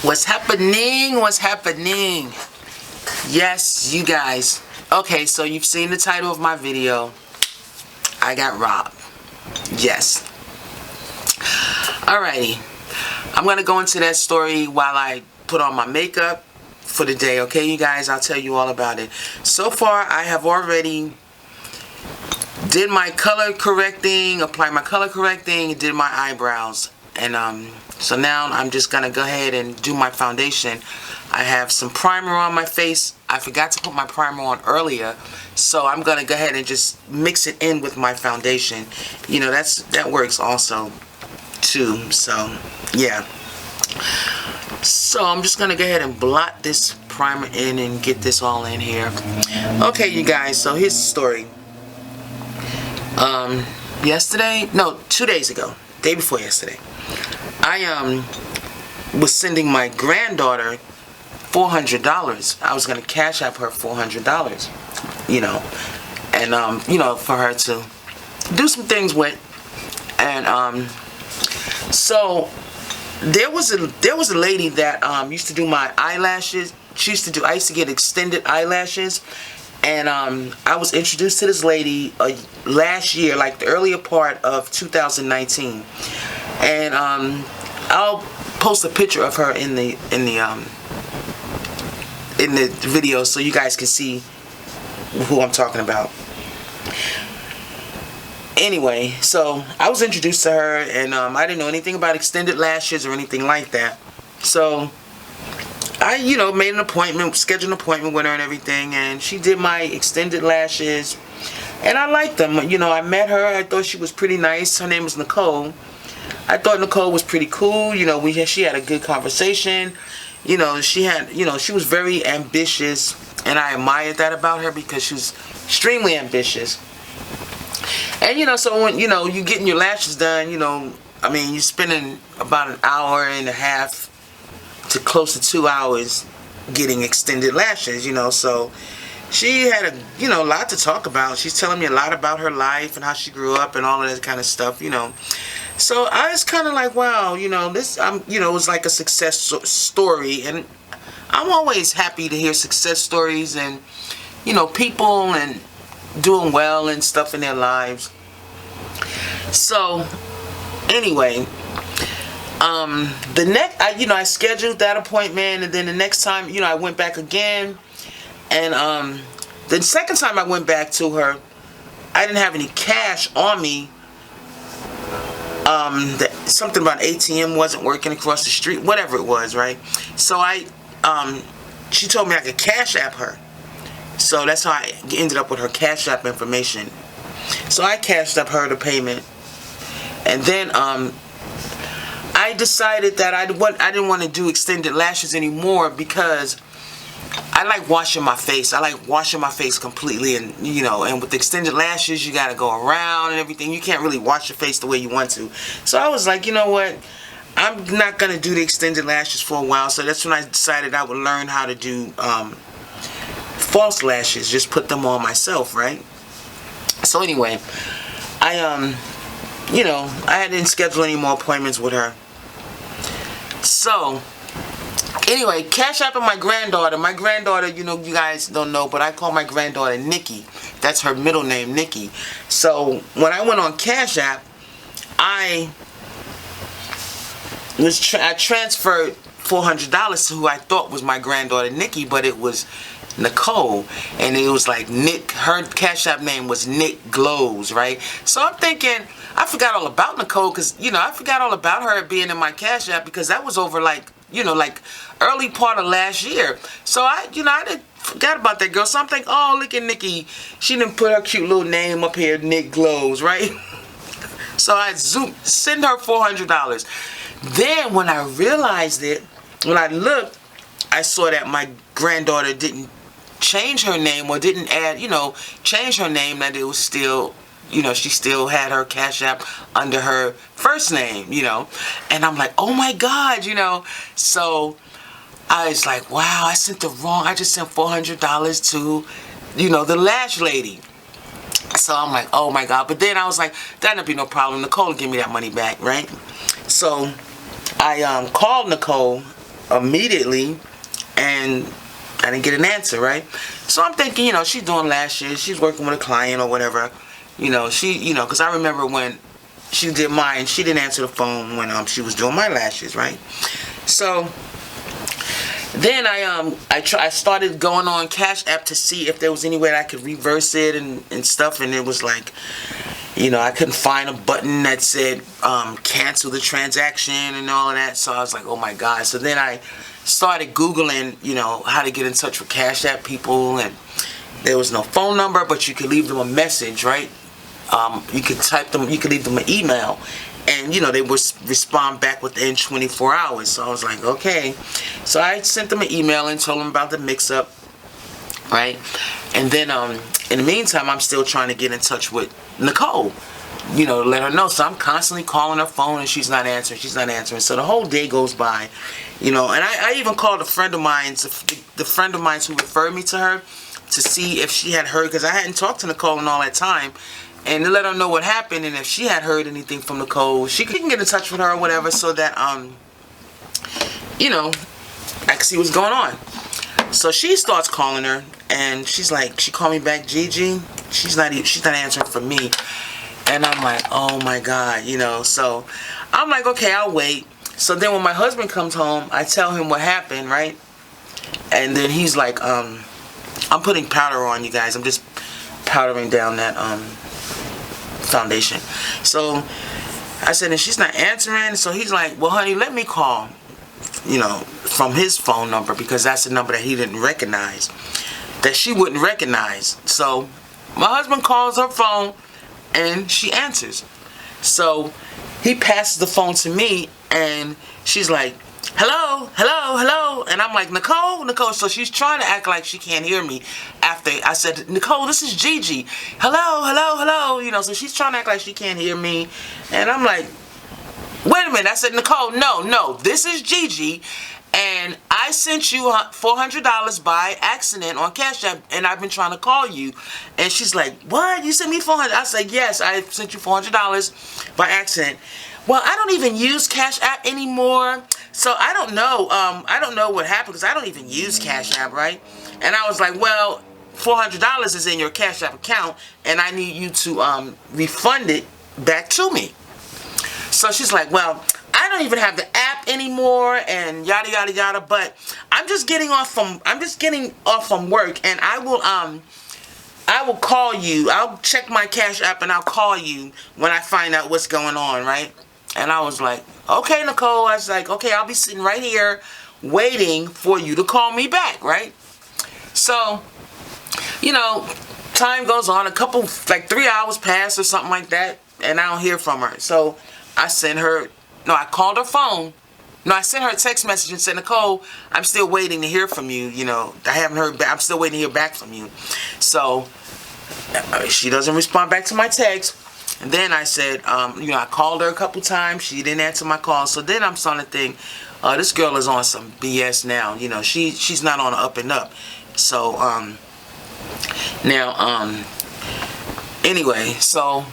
What's happening? What's happening? Yes, you guys. Okay, so you've seen the title of my video. I got robbed. Yes. Alrighty. I'm going to go into that story while I put on my makeup for the day. Okay, you guys? I'll tell you all about it. So far, I have already did my color correcting, applied my color correcting, did my eyebrows. And so now I'm just going to go ahead and do my foundation. I have some primer on my face. I forgot to put my primer on earlier. So I'm going to go ahead and just mix it in with my foundation. You know, that works also too. So, yeah. So I'm just going to go ahead and blot this primer in and get this all in here. Okay, you guys. So here's the story. Yesterday, no, 2 days ago, day before yesterday, I was sending my granddaughter $400. I was gonna cash app her $400, you know, and you know, for her to do some things with, and so there was a lady that used to do my eyelashes. I used to get extended eyelashes. And I was introduced to this lady last year, like the earlier part of 2019. And I'll post a picture of her in the video so you guys can see who I'm talking about. Anyway, so I was introduced to her, and I didn't know anything about extended lashes or anything like that. So I, you know, made an appointment, scheduled an appointment with her and everything, and she did my extended lashes, and I liked them. You know, I met her. I thought she was pretty nice. Her name was Nicole. I thought Nicole was pretty cool. You know, she had a good conversation. You know, she was very ambitious, and I admired that about her because she was extremely ambitious. And, you know, so when, you know, you getting your lashes done, you know, I mean, you're spending about an hour and a half to close to 2 hours getting extended lashes, you know. So she had a lot to talk about. She's telling me a lot about her life and how she grew up and all of that kind of stuff, you know. So I was kind of like, wow, you know, this you know, it was like a success story, and I'm always happy to hear success stories and, you know, people and doing well and stuff in their lives. So anyway, I scheduled that appointment, and then the next time, you know, I went back again, and the second time I went back to her, I didn't have any cash on me. Something about ATM wasn't working across the street, whatever it was, right? So she told me I could cash app her. So that's how I ended up with her cash app information. So I cashed up her the payment, and then I decided that I didn't want to do extended lashes anymore because I like washing my face. I like washing my face completely, and you know, and with extended lashes, you got to go around and everything. You can't really wash your face the way you want to. So I was like, you know what? I'm not going to do the extended lashes for a while. So that's when I decided I would learn how to do false lashes. Just put them on myself, right? So anyway, you know, I didn't schedule any more appointments with her. So anyway, cash apping my granddaughter. My granddaughter, you know, you guys don't know, but I call my granddaughter Nikki. That's her middle name, Nikki. So when I went on Cash App, I transferred $400 to who I thought was my granddaughter Nikki, but it was Nicole, and it was like Nick. Her Cash App name was Nick Glows, right? So I'm thinking, I forgot all about Nicole, because, you know, I forgot all about her being in my Cash App, because that was over like, you know, like early part of last year. So I didn't forgot about that girl. So I'm thinking, oh, look at Nikki. She didn't put her cute little name up here, Nick Glows, right? So I send her $400. Then when I realized it, when I looked, I saw that my granddaughter didn't change her name, or didn't add, you know, change her name, that it was still, you know, she still had her Cash App under her first name, you know. And I'm like, oh my God, you know. So I was like, wow, I just sent $400 to, you know, the lash lady. So I'm like, oh my God. But then I was like, that'll be no problem. Nicole will give me that money back, right? So I called Nicole immediately, and I didn't get an answer, right? So I'm thinking, she's doing lashes, she's working with a client or whatever. Because I remember when she did mine, she didn't answer the phone when she was doing my lashes, right? So then I started going on Cash App to see if there was any way that I could reverse it and stuff, and it was like, I couldn't find a button that said cancel the transaction and all of that. So I was like, oh my God. So then I started Googling, how to get in touch with Cash App people, and there was no phone number, but you could leave them a message, right? You could leave them an email, and they would respond back within 24 hours. So I was like, okay. So I sent them an email and told them about the mix-up, right? And then in the meantime, I'm still trying to get in touch with Nicole, to let her know. So I'm constantly calling her phone, and she's not answering. So the whole day goes by, and I even called a friend of mine, the friend of mine who referred me to her, to see if she had heard, because I hadn't talked to Nicole in all that time, and to let her know what happened, and if she had heard anything from Nicole, she can get in touch with her or whatever, so that I could see what's going on. So she starts calling her, and she's like, she called me back, Gigi. She's not answering for me, and I'm like, oh my God, So I'm like, okay, I'll wait. So then when my husband comes home, I tell him what happened, right? And then he's like, I'm putting powder on, you guys. I'm just powdering down that foundation. So I said, and she's not answering. So he's like, well, honey, let me call, from his phone number, because that's the number that he didn't recognize, that she wouldn't recognize. So my husband calls her phone, and she answers. So he passes the phone to me, and she's like, hello, hello, hello. And I'm like, Nicole. So she's trying to act like she can't hear me after I said, Nicole, this is Gigi. Hello, hello, hello. So she's trying to act like she can't hear me. And I'm like, wait a minute. I said, Nicole, no, this is Gigi. And I sent you $400 by accident on Cash App, and I've been trying to call you. And she's like, what? You sent me $400? I said, yes, I sent you $400 by accident. Well, I don't even use Cash App anymore, so I don't know. I don't know what happened, because I don't even use Cash App, right? And I was like, well, $400 is in your Cash App account, and I need you to refund it back to me. So she's like, well, I don't even have the app anymore, and yada yada yada. But I'm just getting off from work, and I will call you. I'll check my Cash App, and I'll call you when I find out what's going on, right? And I was like, okay, Nicole. I was like, okay, I'll be sitting right here waiting for you to call me back, right? So, time goes on. 3 hours pass or something like that, and I don't hear from her. So I called her phone. I sent her a text message and said, Nicole, I'm still waiting to hear from you. I haven't heard back. I'm still waiting to hear back from you. So she doesn't respond back to my text. And then I said, I called her a couple times. She didn't answer my call. So then I'm starting to think, this girl is on some BS now. She's not on the up and up. So anyway, so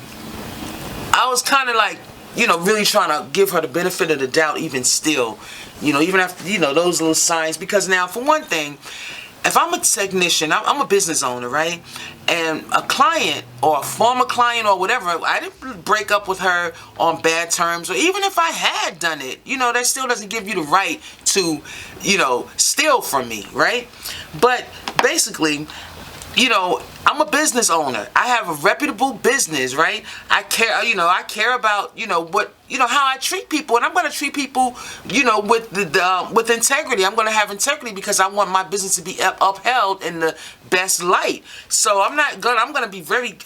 I was kind of like, really trying to give her the benefit of the doubt even still, even after, those little signs. Because now, for one thing, if I'm a technician, I'm a business owner, right? And a client or a former client or whatever, I didn't break up with her on bad terms. Or even if I had done it, that still doesn't give you the right to, steal from me, right? But basically, I'm a business owner. I have a reputable business, right? I care about, how I treat people, and I'm going to treat people, with integrity. I'm going to have integrity, because I want my business to be upheld in the best light. So I'm going to be very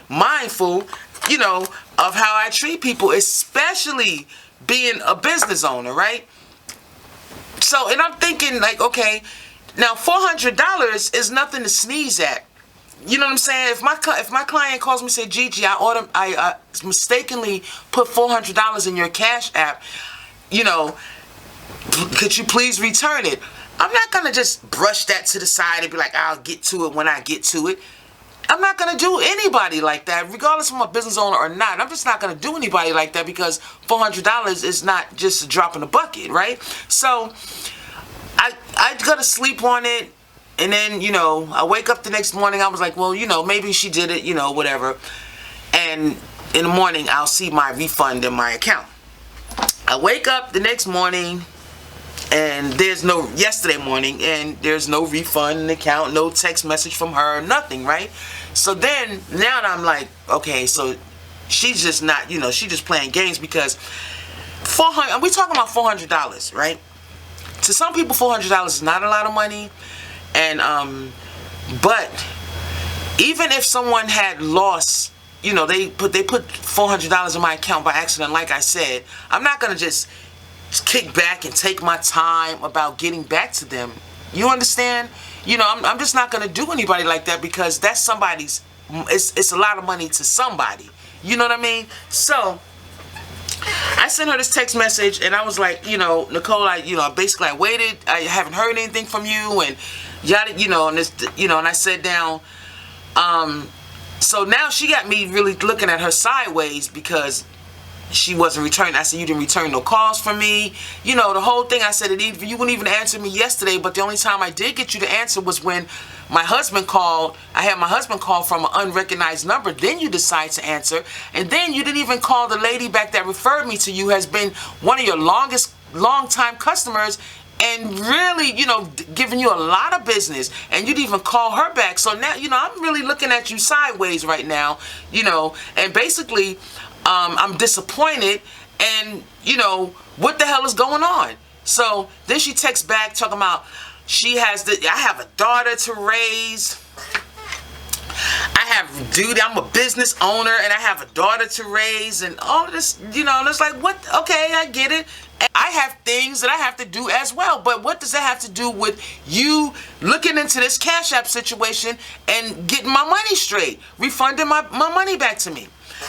mindful, of how I treat people, especially being a business owner, right? So, and I'm thinking like, okay, now $400 is nothing to sneeze at. You know what I'm saying? If my client calls me and say, Gigi, I mistakenly put $400 in your Cash App, could you please return it? I'm not gonna just brush that to the side and be like, I'll get to it when I get to it. I'm not going to do anybody like that, regardless if I'm a business owner or not. I'm just not going to do anybody like that because $400 is not just a drop in the bucket, right? So I go to sleep on it, and then, you know, I wake up the next morning. I was like, well, you know, maybe she did it, you know, whatever. And in the morning, I'll see my refund in my account. I wake up the next morning, and yesterday morning, and there's no refund in the account, no text message from her, nothing, right? So then, now I'm like, okay, so she's just not, you know, she's just playing games, because we're talking about $400, right? To some people, $400 is not a lot of money, and, but even if someone had lost, you know, they put $400 in my account by accident, like I said, I'm not going to just kick back and take my time about getting back to them. You understand? You know, I'm just not going to do anybody like that, because that's somebody's, it's a lot of money to somebody. You know what I mean? So I sent her this text message, and I was like, you know, Nicole, basically I waited. I haven't heard anything from you, and yada, you know, and this, you know, and I said down, so now she got me really looking at her sideways, because she wasn't returning. I said, you didn't return no calls from me. You know, the whole thing. I said, you wouldn't even answer me yesterday, but the only time I did get you to answer was when my husband called. I had my husband call from an unrecognized number. Then you decide to answer. And then you didn't even call the lady back that referred me to you, has been one of your long-time customers, and really, you know, giving you a lot of business, and you didn't even call her back. So now, you know, I'm really looking at you sideways right now, you know, and basically, I'm disappointed, and, you know, what the hell is going on? So then she texts back talking about I have a daughter to raise. I'm a business owner, and I have a daughter to raise, and all this, you know, and it's like, what? Okay, I get it. And I have things that I have to do as well, but what does that have to do with you looking into this Cash App situation and getting my money straight, refunding my money back to me?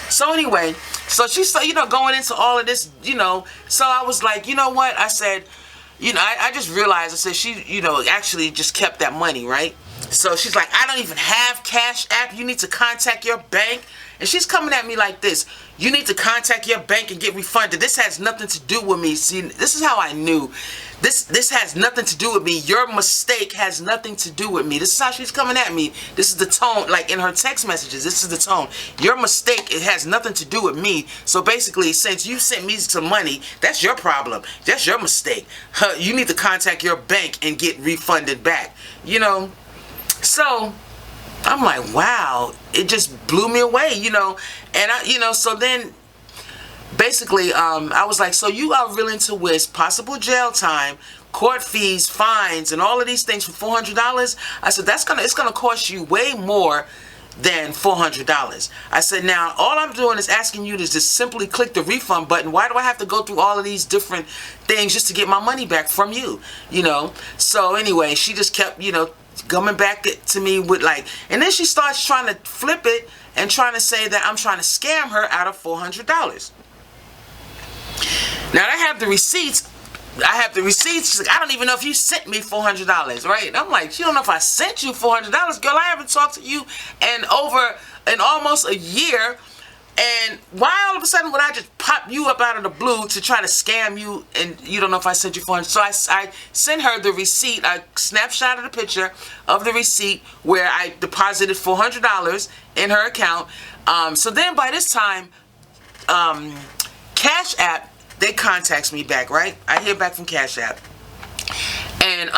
So anyway, so she started, you know, going into all of this, you know, so I was like, you know what? I said, you know, I just realized, I said, she, you know, actually just kept that money, right? So she's like, I don't even have Cash App. You need to contact your bank. And she's coming at me like this. You need to contact your bank and get refunded. This has nothing to do with me. See, this is how I knew. This has nothing to do with me. Your mistake has nothing to do with me. This is how she's coming at me. This is the tone, like in her text messages. This is the tone. Your mistake, it has nothing to do with me. So basically, since you sent me some money, that's your problem. That's your mistake. You need to contact your bank and get refunded back. You know? So I'm like, wow, it just blew me away, you know. And I, you know, so then basically, I was like, so you are willing to risk possible jail time, court fees, fines, and all of these things for $400? I said, it's gonna cost you way more than $400. I said, now all I'm doing is asking you to just simply click the refund button. Why do I have to go through all of these different things just to get my money back from you? You know. So anyway, she just kept, you know, coming back to me with like, and then she starts trying to flip it and trying to say that I'm trying to scam her out of $400. Now I have the receipts. She's like, I don't even know if you sent me $400, right? And I'm like, you don't know if I sent you $400, girl. I haven't talked to you in almost a year. And why all of a sudden would I just pop you up out of the blue to try to scam you, and you don't know if I sent you $400? So I sent her the receipt. I snapshotted a picture of the receipt where I deposited $400 in her account. So then by this time, Cash App, they contacts me back, right? I hear back from Cash App. And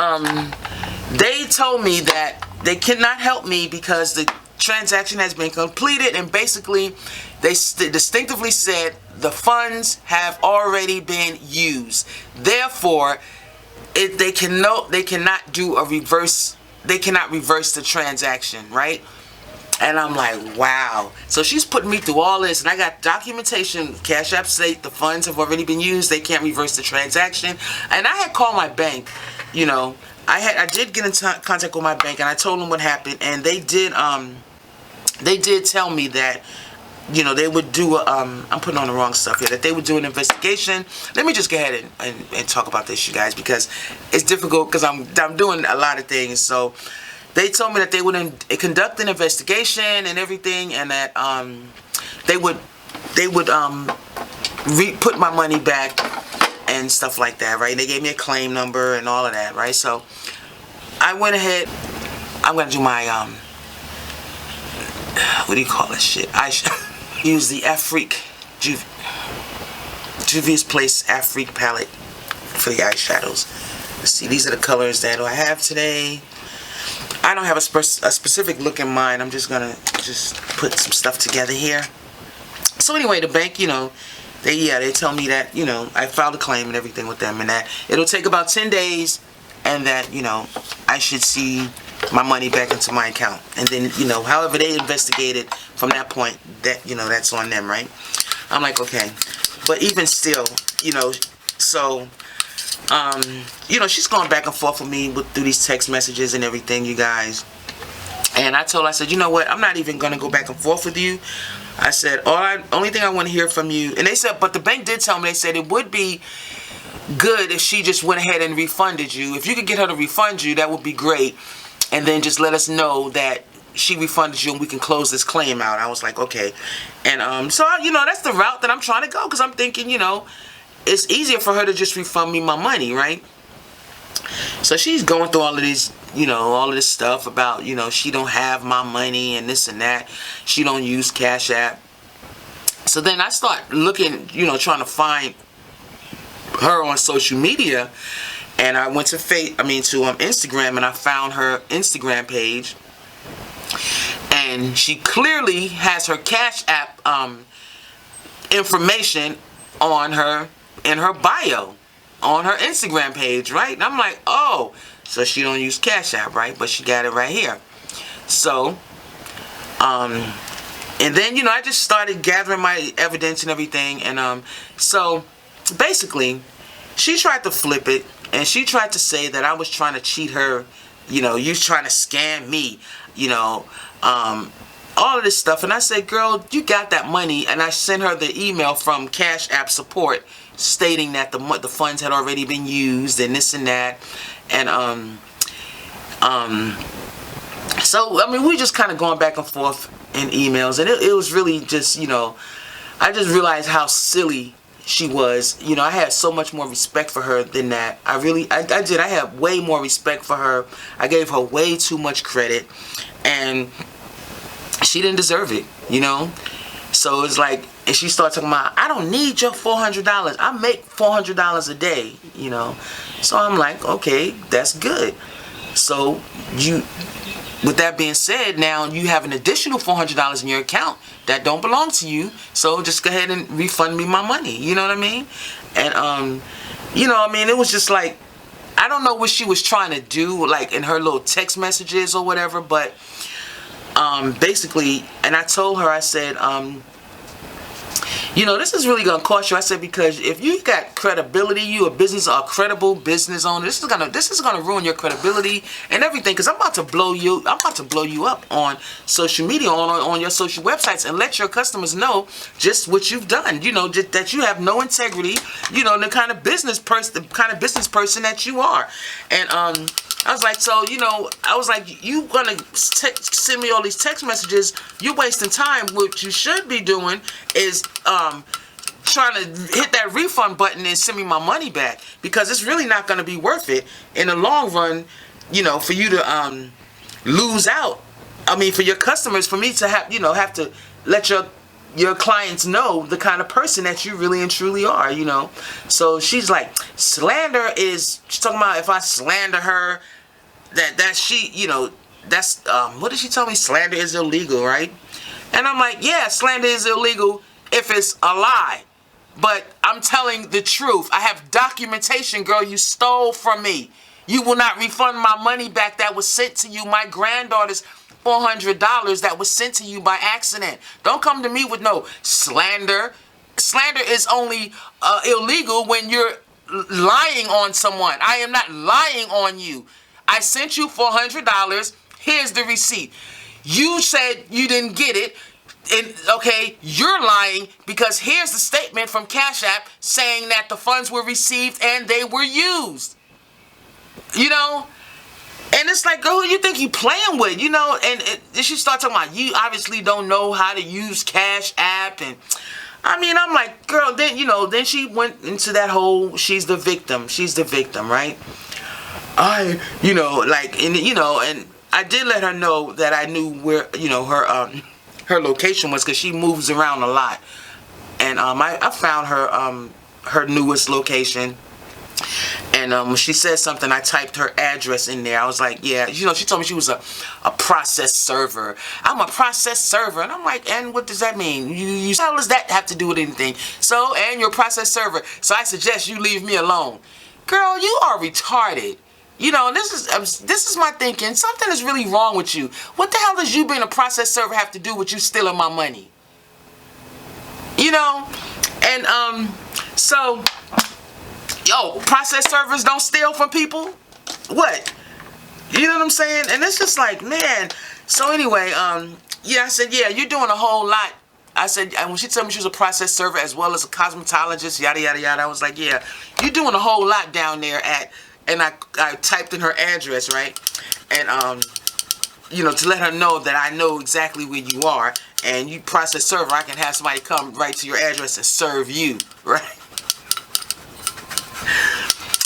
they told me that they cannot help me because the transaction has been completed, and basically they distinctively said the funds have already been used. Therefore, they cannot do a reverse. They cannot reverse the transaction, right? And I'm like, wow. So she's putting me through all this, and I got documentation. Cash App state the funds have already been used. They can't reverse the transaction. And I had called my bank, you know. I did get in contact with my bank, and I told them what happened, and they did tell me that, you know, they would do I'm putting on the wrong stuff here, that they would do an investigation. Let me just go ahead and talk about this, you guys, because it's difficult because I'm doing a lot of things. So they told me that they would conduct an investigation and everything, and that they would put my money back and stuff like that, right? They gave me a claim number and all of that, right? So I went ahead. I'm gonna do my what do you call this shit? I use the Afrique Juvia's Place Afrique palette for the eyeshadows. Let's see, these are the colors that I have today. I don't have a specific look in mind. I'm just gonna put some stuff together here. So anyway, the bank, you know, they tell me that, you know, I filed a claim and everything with them, and that it'll take about 10 days, and that, you know, I should see my money back into my account. And then, you know, however they investigate it from that point, that, you know, that's on them, right? I'm like, okay. But even still, you know, so you know, she's going back and forth with me through these text messages and everything, you guys. And I told her, I said, you know what, I'm not even gonna go back and forth with you. I said, only thing I want to hear from you. And they said, but the bank did tell me, they said it would be good if she just went ahead and refunded you. If you could get her to refund you, that would be great. And then just let us know that she refunded you and we can close this claim out. I was like, okay. And so, you know, that's the route that I'm trying to go, because I'm thinking, you know, it's easier for her to just refund me my money, right? So she's going through all of these, you know, all of this stuff about, you know, she don't have my money and this and that. She don't use Cash App. So then I start looking, you know, trying to find her on social media, and I went to Instagram, and I found her Instagram page, and she clearly has her Cash App information on her, in her bio on her Instagram page, right? And I'm like, oh, so she don't use Cash App, right? But she got it right here. So and then, you know, I just started gathering my evidence and everything, and so basically she tried to flip it, and she tried to say that I was trying to cheat her, you know, you trying to scam me, you know, all of this stuff. And I said, girl, you got that money. And I sent her the email from Cash App support stating that the funds had already been used and this and that. And so I mean, we just kind of going back and forth in emails, and it was really just, you know, I just realized how silly she was. You know, I had so much more respect for her than that. I did. I had way more respect for her. I gave her way too much credit, and she didn't deserve it, you know. So it's like, and she started talking about, I don't need your $400. I make $400 a day, you know. So I'm like, okay, that's good. So with that being said, now you have an additional $400 in your account that don't belong to you. So just go ahead and refund me my money. You know what I mean? And you know, I mean, it was just like, I don't know what she was trying to do, like in her little text messages or whatever, but basically, and I told her, I said, you know, this is really gonna cost you. I said, because if you got credibility, you a credible business owner, this is gonna ruin your credibility and everything. Because I'm about to blow you up on social media, on your social websites, and let your customers know just what you've done. You know, just that you have no integrity. You know, the kind of business person that you are. And I was like, so, you know, I was like, you gonna send me all these text messages, you're wasting time. What you should be doing is trying to hit that refund button and send me my money back, because it's really not gonna be worth it in the long run, you know, for you to lose out. I mean, for your customers, for me to have to let your clients know the kind of person that you really and truly are, you know. So she's like, slander is, she's talking about if I slander her, that she, you know, that's, what did she tell me? Slander is illegal, right? And I'm like, yeah, slander is illegal if it's a lie. But I'm telling the truth. I have documentation, girl. You stole from me. You will not refund my money back that was sent to you. My granddaughter's $400 that was sent to you by accident. Don't come to me with no slander. Slander is only illegal when you're lying on someone. I am not lying on you. I sent you $400. Here's the receipt. You said you didn't get it. And okay, you're lying, because here's the statement from Cash App saying that the funds were received and they were used. You know? And it's like, girl, who you think you playing with, you know? And she started talking about, you obviously don't know how to use Cash App. And I mean, I'm like, girl, then, you know, then she went into that whole, she's the victim, right? You know, like, and, you know, and I did let her know that I knew where, you know, her location was, because she moves around a lot. And I found her newest location. And when she said something, I typed her address in there. I was like, yeah, you know, she told me she was a process server. I'm a process server. And I'm like, and what does that mean? How does that have to do with anything? So, and you're a process server. So I suggest you leave me alone. Girl, you are retarded. You know, this is my thinking. Something is really wrong with you. What the hell does you being a process server have to do with you stealing my money? You know? And, so... Yo, process servers don't steal from people? What? You know what I'm saying? And it's just like, man. So anyway, yeah, I said, yeah, you're doing a whole lot. I said, and when she told me she was a process server as well as a cosmetologist, yada, yada, yada, I was like, yeah, you're doing a whole lot down there at, and I typed in her address, right? And, you know, to let her know that I know exactly where you are, and you process server, I can have somebody come right to your address and serve you, right?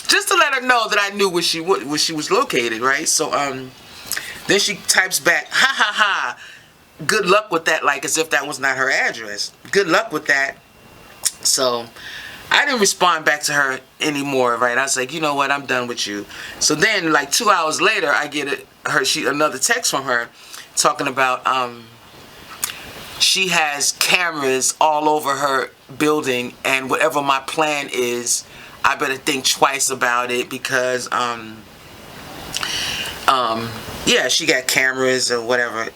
Just to let her know that I knew where she was located, right? So then she types back, ha ha ha, good luck with that, like as if that was not her address. Good luck with that. So I didn't respond back to her anymore, right? I was like, you know what, I'm done with you. So then, like 2 hours later, I get another text from her talking about she has cameras all over her building, and whatever my plan is, I better think twice about it, because yeah, she got cameras or whatever.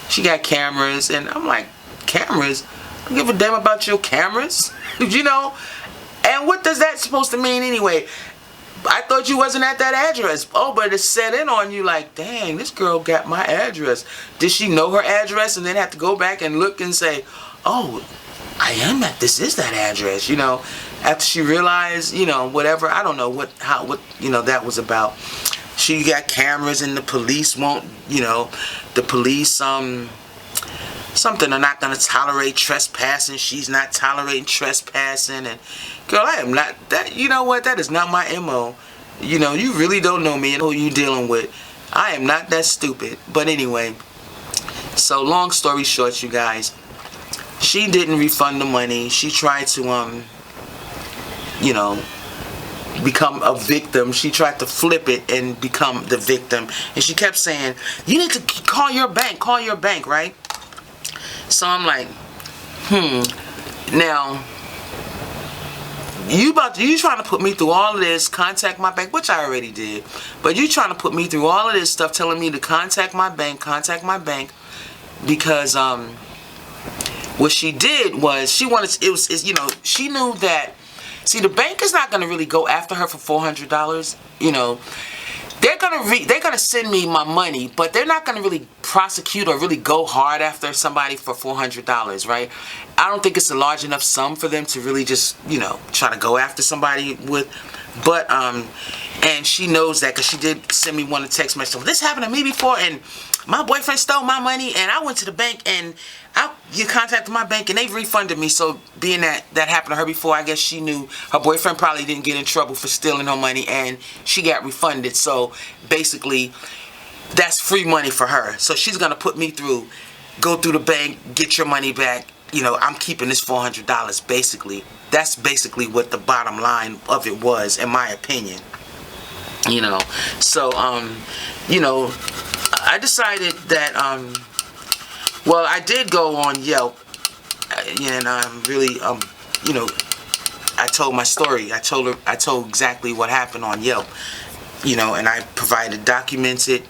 She got cameras, and I'm like, cameras? I don't give a damn about your cameras, you know? And what does that supposed to mean anyway? I thought you wasn't at that address. Oh, but it set in on you like, dang, this girl got my address. Did she know her address and then have to go back and look and say, oh, this is that address, you know, after she realized, you know, whatever, I don't know what, you know, that was about. She got cameras, and the police won't, you know, the police, something are not going to tolerate trespassing. She's not tolerating trespassing. And girl, I am not that, you know what, that is not my MO. You know, you really don't know me and who you dealing with. I am not that stupid. But anyway, so long story short, you guys, she didn't refund the money. She tried to, you know, become a victim. She tried to flip it and become the victim. And she kept saying, you need to call your bank, right? So I'm like, now, you trying to put me through all of this, contact my bank, which I already did. But you trying to put me through all of this stuff, telling me to contact my bank, because, what she did was she wanted, you know, she knew that, see, the bank is not going to really go after her for $400, you know. They're gonna send me my money, but they're not gonna really prosecute or really go hard after somebody for $400, right? I don't think it's a large enough sum for them to really just, you know, try to go after somebody with. But and she knows that, because she did send me one text message. This happened to me before, and my boyfriend stole my money, and I went to the bank, and you contacted my bank, and they refunded me. So being that happened to her before, I guess she knew her boyfriend probably didn't get in trouble for stealing her money, and she got refunded. So basically, that's free money for her. So she's gonna put me through, go through the bank, get your money back. You know, I'm keeping this $400. Basically, that's basically what the bottom line of it was, in my opinion. You know, so you know, I decided that well, I did go on Yelp, and really you know, I told my story. I told exactly what happened on Yelp, you know, and I provided documented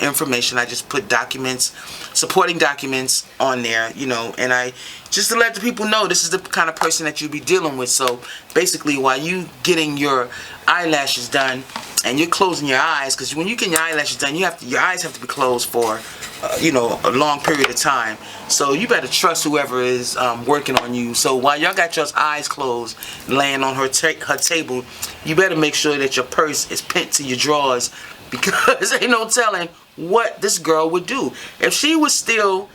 information. I just put documents, supporting documents on there, you know, and I just to let the people know this is the kind of person that you'll be dealing with. So basically, while you getting your eyelashes done and you're closing your eyes, because when you get your eyelashes done, your eyes have to be closed for a long period of time. So you better trust whoever is working on you. So while y'all got your eyes closed, laying on her table, you better make sure that your purse is pinned to your drawers, because ain't no telling what this girl would do. If she was still,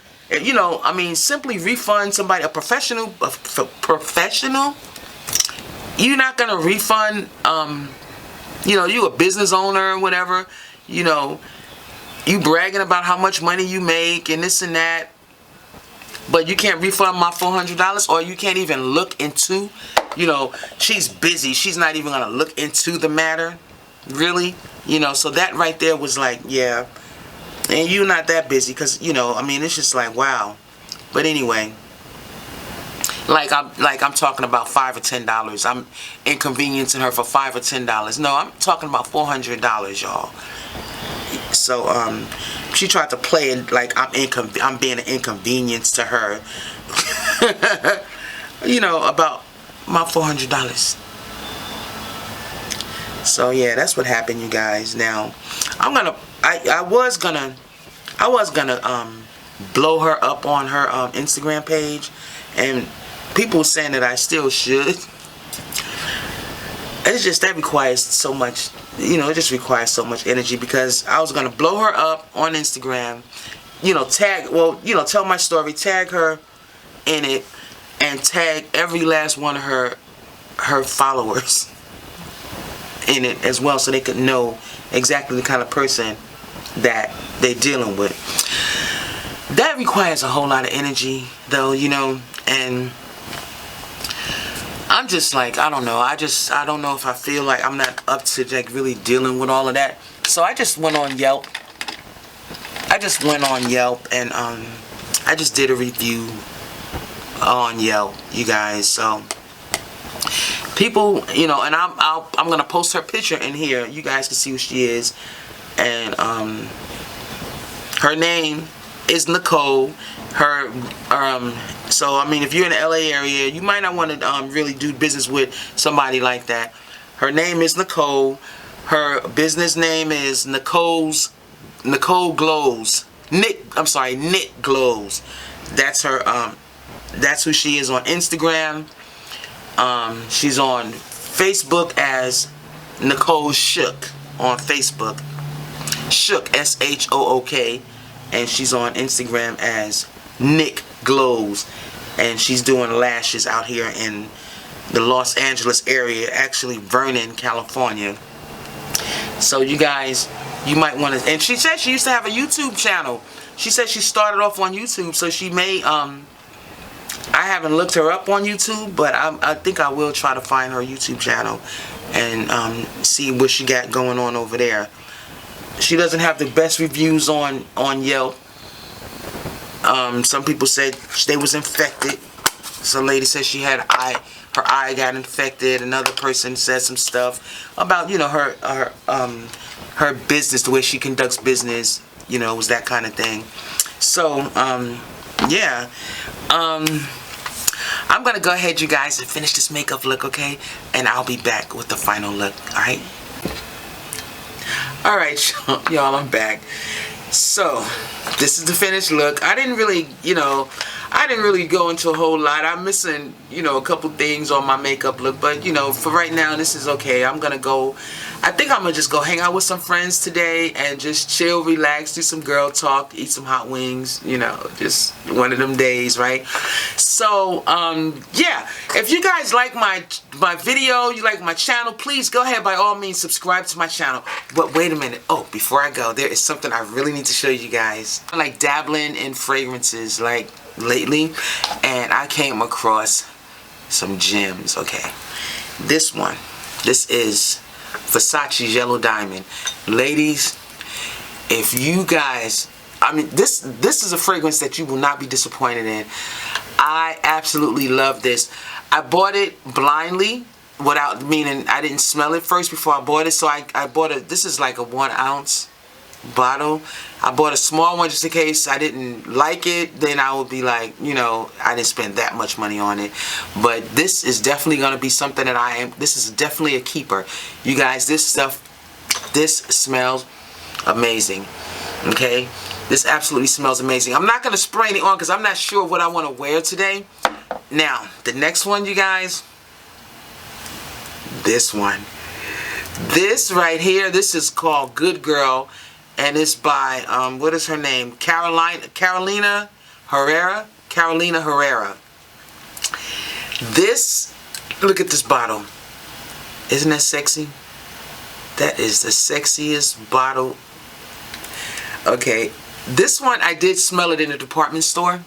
simply refund somebody, a professional, you're not gonna refund, you a business owner or whatever, you bragging about how much money you make and this and that, but you can't refund my $400, or you can't even look into, she's busy. She's not even going to look into the matter, really, so that right there was like, yeah, and you're not that busy, because, it's just like, wow. But anyway, I'm talking about $5 or $10. I'm inconveniencing her for $5 or $10. No, I'm talking about $400, y'all. So she tried to play it like I'm being an inconvenience to her, about my $400. So yeah, that's what happened, you guys. Now I was gonna blow her up on her Instagram page, and people saying that I still should. It's just that requires so much, it just requires so much energy, because I was going to blow her up on Instagram, tell my story, tag her in it, and tag every last one of her followers in it as well, so they could know exactly the kind of person that they're dealing with. That requires a whole lot of energy, though, and I'm just like, I don't know. I don't know if I feel like I'm not up to like really dealing with all of that. So I just went on Yelp. And I just did a review on Yelp, you guys. So people, and I'm gonna post her picture in here. You guys can see who she is, and her name is Nicole. So if you're in the LA area, you might not want to really do business with somebody like that. Her name is Nicole. Her business name is Nicole Glows. Nick Glows. That's her. That's who she is on Instagram. She's on Facebook as Nicole Shook on Facebook. Shook, SHOOK. And she's on Instagram as Nick Glows, and she's doing lashes out here in the Los Angeles area, actually Vernon, California. So you guys, you might want to, and she said she used to have a YouTube channel. She said she started off on YouTube, so she may, I haven't looked her up on YouTube, but I think I will try to find her YouTube channel and see what she got going on over there. She doesn't have the best reviews on Yelp. Some people said they was infected. Some lady said she had her eye got infected. Another person said some stuff about her business, the way she conducts business. Was that kind of thing. So yeah. I'm gonna go ahead, you guys, and finish this makeup look, okay? And I'll be back with the final look. All right, y'all, I'm back. So, this is the finished look. I didn't really go into a whole lot. I'm missing, a couple things on my makeup look, but, for right now, this is okay. I think I'm gonna just go hang out with some friends today and just chill, relax, do some girl talk, eat some hot wings, just one of them days, right? So, yeah, if you guys like my video, you like my channel, please go ahead, by all means, subscribe to my channel. But wait a minute. Oh, before I go, there is something I really need to show you guys. I like dabbling in fragrances, like, lately, and I came across some gems, okay? This is Versace Yellow Diamond. Ladies, if you guys, this is a fragrance that you will not be disappointed in. I absolutely love this. I bought it blindly, meaning I didn't smell it first before I bought it. So I bought it. This is like a 1 ounce bottle. I bought a small one just in case I didn't like it. Then I would be like, I didn't spend that much money on it. But this is definitely going to be something that this is definitely a keeper. You guys, this smells amazing. Okay? This absolutely smells amazing. I'm not going to spray any on because I'm not sure what I want to wear today. Now, the next one, you guys. This one. This right here, this is called Good Girl. And it's by, what is her name? Carolina Herrera. Carolina Herrera. This, look at this bottle. Isn't that sexy? That is the sexiest bottle. Okay. This one, I did smell it in the department store.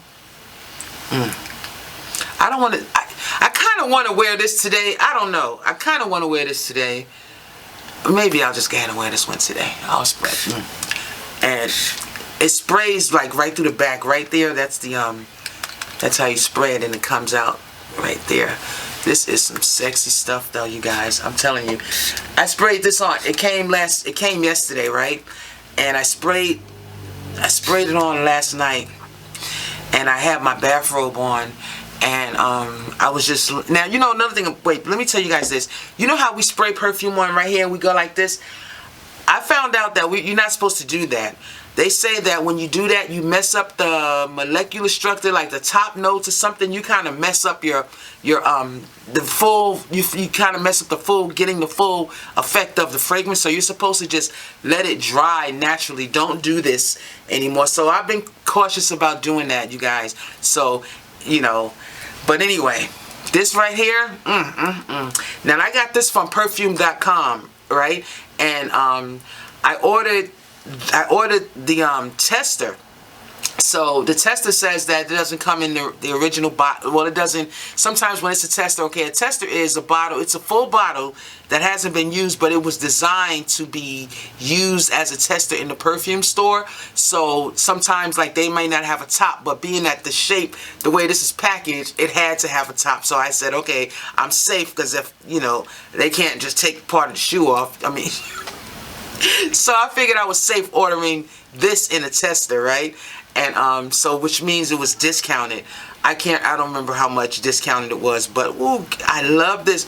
I don't want to, I kind of want to wear this today. I don't know. I kind of want to wear this today. Maybe I'll just go ahead and wear this one today. I'll spray it. And it sprays like right through the back right there. That's the, that's how you spray it and it comes out right there. This is some sexy stuff though, you guys. I'm telling you. I sprayed this on. It came yesterday, right? And I sprayed it on last night, and I had my bathrobe on, and I was just, now you know another thing, wait, let me tell you guys this. You know how we spray perfume on right here and we go like this? I found out that you're not supposed to do that. They say that when you do that, you mess up the molecular structure, like the top notes or something. You kind of mess up the full, you kind of mess up the full, getting the full effect of the fragrance. So you're supposed to just let it dry naturally. Don't do this anymore. So I've been cautious about doing that, you guys. So, you know, but anyway, this right here, Now I got this from perfume.com, right? And I ordered the tester. So the tester says that it doesn't come in the original bottle. Well, it doesn't. Sometimes when it's a tester, okay, a tester is a bottle. It's a full bottle that hasn't been used, but it was designed to be used as a tester in the perfume store. So sometimes, like, they may not have a top, but being that the shape, the way this is packaged, it had to have a top. So I said, okay, I'm safe, because if, you know, they can't just take part of the shoe off. I mean, so I figured I was safe ordering this in a tester, right? And so, which means it was discounted. I don't remember how much discounted it was, but ooh, I love this.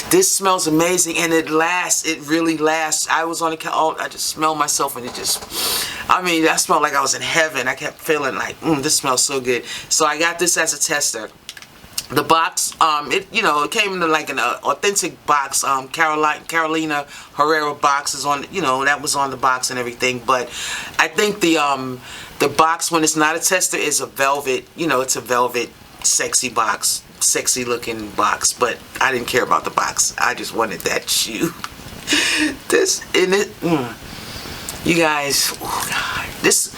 This smells amazing, and it lasts. It really lasts. I was on the couch, I just smelled myself, and it just, I mean, I smelled like I was in heaven. I kept feeling like, this smells so good. So I got this as a tester. The box, it came in like an authentic box. Carolina Herrera box is on, that was on the box and everything. But I think the box, when it's not a tester, is a velvet. It's a velvet, sexy box, sexy looking box. But I didn't care about the box. I just wanted that shoe. This in it, you guys. Oh God, this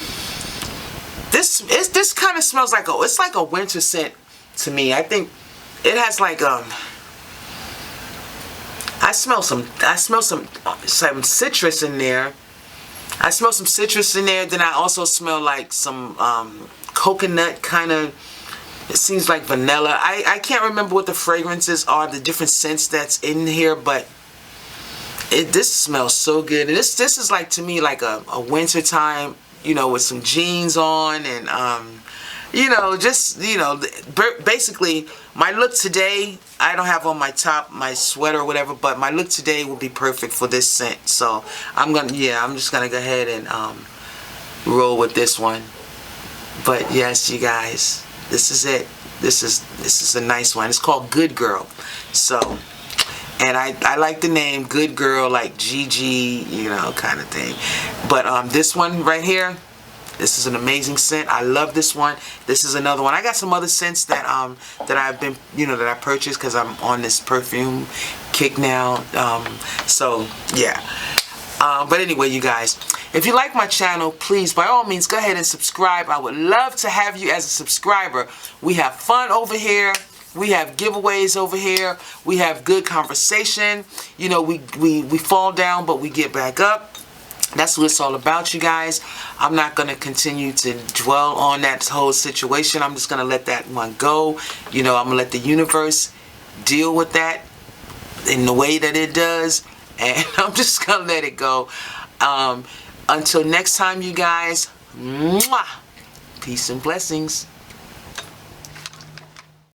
kind of smells like it's like a winter scent. To me, I think it has like I smell some citrus in there. I smell some citrus in there. Then I also smell like some coconut kind of. It seems like vanilla. I can't remember what the fragrances are, the different scents that's in here, but this smells so good. And this is like, to me, like a winter time, with some jeans on and basically my look today, I don't have on my top, my sweater or whatever, but my look today will be perfect for this scent. So I'm just gonna go ahead and roll with this one. But yes, you guys, this is it. This is a nice one. It's called Good Girl. So, and I like the name Good Girl, like Gigi, kind of thing. But this one right here, this is an amazing scent. I love this one. This is another one. I got some other scents that I've been, that I purchased because I'm on this perfume kick now. So yeah. But anyway, you guys, if you like my channel, please, by all means, go ahead and subscribe. I would love to have you as a subscriber. We have fun over here. We have giveaways over here. We have good conversation. We fall down, but we get back up. That's what it's all about, you guys. I'm not going to continue to dwell on that whole situation. I'm just going to let that one go. I'm going to let the universe deal with that in the way that it does. And I'm just going to let it go. Until next time, you guys. Mwah, peace and blessings.